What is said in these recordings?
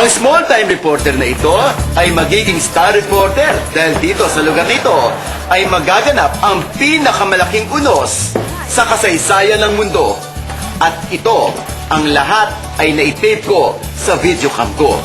Ang small-time reporter na ito ay magiging star reporter dahil dito sa lugar nito ay magaganap ang pinakamalaking unos sa kasaysayan ng mundo. At ito, ang lahat ay naitape ko sa videocam ko.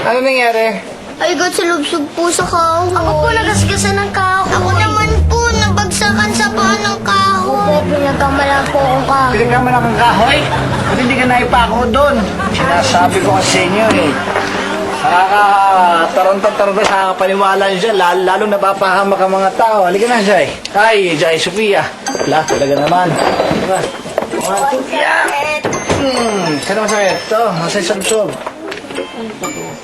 Ano nangyari? Ay, God, salubsog po sa kahoy. Ako po nagasgasan ng kahoy. Ako naman po nabagsakan sa paa ng kahoy. Opo, pinagkamalan po akong kahoy. Pinagkaman akong kahoy? Ba't hindi ka naipako doon? Sinasabi ko kasi sa inyo eh. Nakakataranta-taranta sa kapaniwala niyo dyan. Lalo napapahamak ang mga tao. Halika na, Jai. Ay, Jai, Sophia. Wala, talaga naman. Diba? Saan masakit? Ito, nasa isang-sob.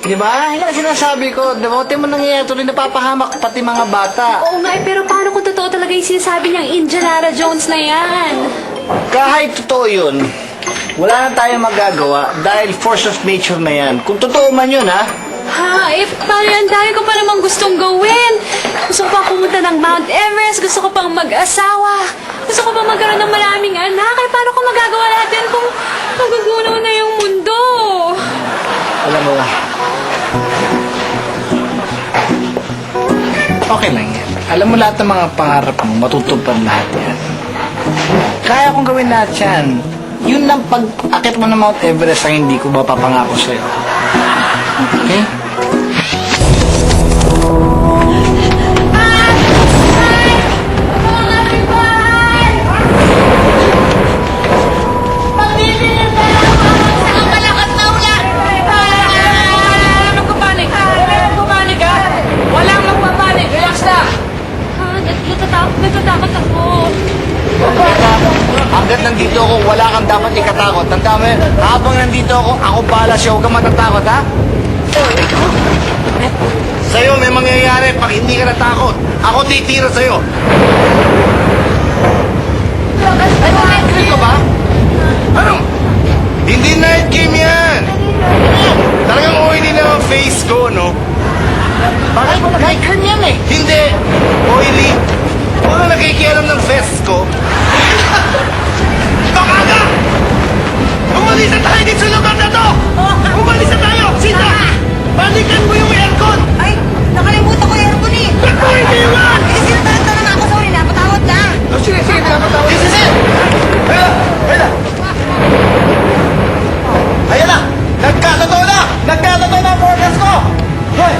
Di ba? Yan ang sinasabi ko. Devote mo nangyayari tuloy napapahamak pati mga bata. Oo nga, pero paano kung totoo talaga yung sinasabi niyang Indiana Jones na yan? Kahit totoo yun, wala na tayong magagawa dahil force of nature na yan. Kung totoo man yun, ha? Ha, paano yan? Dahil ko pa namang gustong gawin. Gusto ko pang pumunta ng Mount Everest. Gusto ko pang mag-asawa. Gusto ko pang magkaroon ng maraming anak. Ay, paano ko magagawa lahat yan kung magugunaw na yung mundo? Alam mo, okay lang yan. Alam mo lahat ng mga pangarap mo, matutupad lahat yan. Kaya kong gawin lahat yan. Yun lang pag-akit mo ng Mount Everest ang hindi ko mapapangako sa'yo. Okay? Natatakot ako. Hanggat nandito ako, wala kang dapat ikatakot. Tandaan mo yun, habang nandito ako bahala siya. Huwag kang matatakot, ha? Sa'yo may mangyayari pag hindi ka natakot. Ako titira sa'yo. Ay, night cream ka ba? Ano? Hindi night cream yan. Talagang oily na ang face ko, no? Bakit mo night cream yan eh? Hindi. Oily. Huwag na nakikialam ng vest ko. Bakaga! Umalis na tayo dito sa lugar na to! Umalis na tayo! Sita! Balikan mo yung aircon! Ay, nakalimutan ko yung aircon eh. Ba't mo hindi iwan? Eh, sinatara na ako, sorry, napatawad lang. Oh, sige, pinapatawag. Sige! Ayun na! Ayun na! Nagkakatotoo na! Nagkakatotoo na ang forecast ko! Hoy!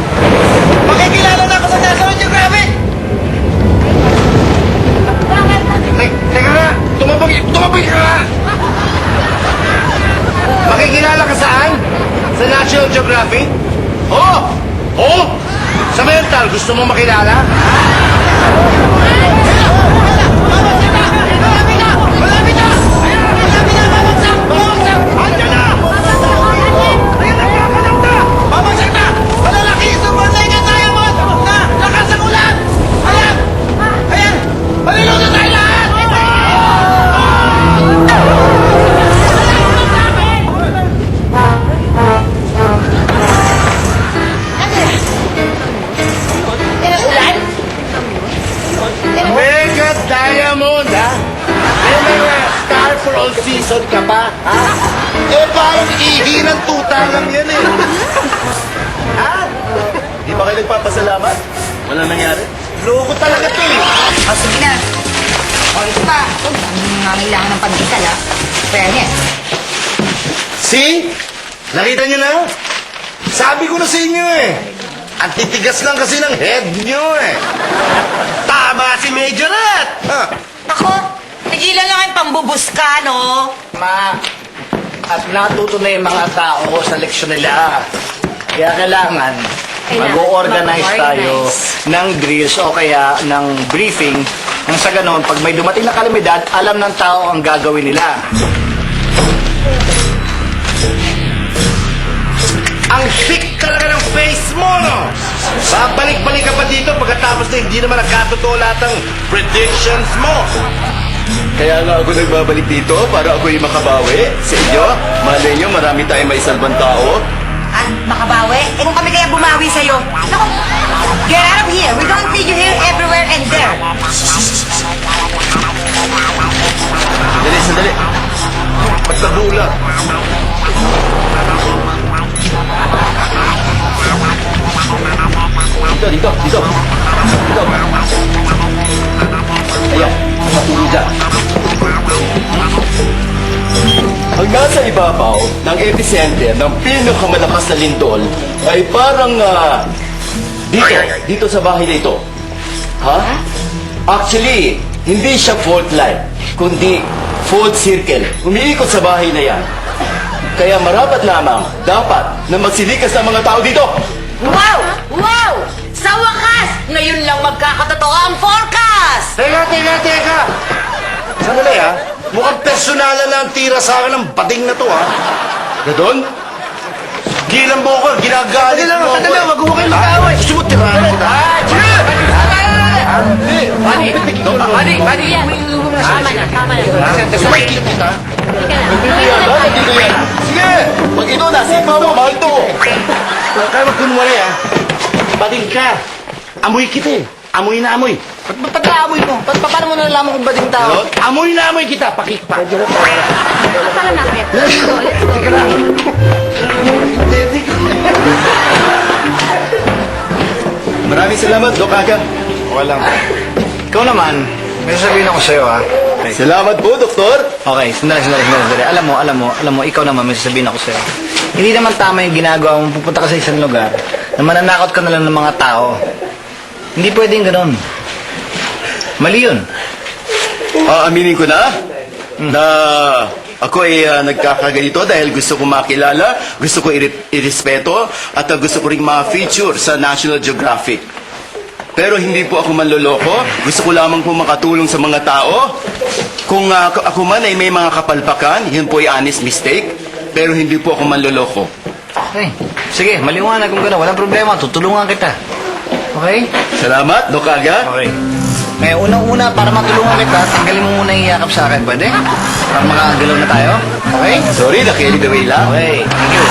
Makikilala na ako sa National Geographic! Teka nga! Tumabog ka nga! Makikilala ka saan? Sa National Geographic? Oo! Oo! Sa mental, gusto mo makilala? Diamond, ha? May mga star for all season ka pa, ha? Eh, parang ihi ng tuta lang yan, eh. Ha? Di ba kayo nagpapasalamat? Walang nangyari? Loko talaga to, eh. O, sige na. O, ito pa. Huwag nangangailangan ng pandesal, ha? Kaya niya. See? Nakita niyo na? Sabi ko na sa inyo, eh. Ang titigas lang kasi ng head niyo, eh. Tama si Majorat! Ha? Ako, tigilan lang yung pambubuska, no? Ma, at natuto na yung mga tao ko sa leksyon nila. Kaya kailangan mag-organize tayo ng drills o kaya ng briefing nang sa ganon, pag may dumating na kalamidad, alam ng tao ang gagawin nila. Ang thick talaga ng face mo, no? Babalik-balik ka pa dito pagkatapos na hindi naman nagkatotoo lahat ng predictions mo. Kaya nga ako nagbabalik dito para ako'y makabawi sa inyo. Malay nyo, marami tayong may salbang tao. At makabawi? Eh kung kami kaya bumawi sa'yo. Naku, get out of here. We're gonna feed you here, everywhere, and there. Sandali, sandali. Pagkabula. Dito, dito, dito. Dito. Ayan, matulog dyan. Ang nasa ibabaw ng epicenter ng pinakamalakas na lindol ay parang dito sa bahay na ito. Ha? Actually, hindi siya fault line, kundi fault circle. Umiikot sa bahay na yan. Kaya marapat lamang dapat na magsilikas ang mga tao dito. Wow! Wow! Sa wakas, ngayon lang magkakatotoo ang forecast! Teka! Sandali, ha? Mukhang personalan na ang tira sa akin ng bading na to, ha? Gadon? Gilang mo ko, ginagalit mo ako. Sandali, wag mo kayo mag-away. Gusto mo tirahan kita? Tama na. Sumakit kita. Dito yan, ha? Dito yan. Sige! Pag ito nasipa mo, mahal to. Kaya magkunwari, ha? Bading ka. Amoy kita, eh. Amoy na amoy. Ba't naamoy mo? Paano mo nalaman kung bading tao? Amoy na amoy kita, pakikpa. Tara na, Pep. Let's go, let's go. Maraming salamat, Doc Aga. Walang. Ikaw naman, may sasabihin ako sa'yo, ha? Salamat po, Doktor. Okay, sandali. Alam mo, ikaw naman, may sasabihin ako sa'yo. Hindi naman tama yung ginagawa mo, pupunta ka sa isang lugar na mananakot ka na lang ng mga tao. Hindi pwedeng ganun. Mali yun. Aminin ko na ako ay nagkakaganito dahil gusto ko makilala, gusto ko irespeto, at gusto ko rin ma-feature sa National Geographic. Pero hindi po ako manloloko. Gusto ko lamang po makatulong sa mga tao. Kung ako man ay may mga kapalpakan, yun po ay honest mistake. Pero hindi po ako manloloko. Okay. Sige, maliwanag kung gano'n. Walang problema. Tutulungan kita. Okay? Salamat, Doc Aga. Okay. Ngayon, unang-una, para matulungan kita, tanggalin mo muna yung yakap sa akin. Pwede? Para makagalaw na tayo. Okay? Sorry, na-carried away lang. Okay. Thank you.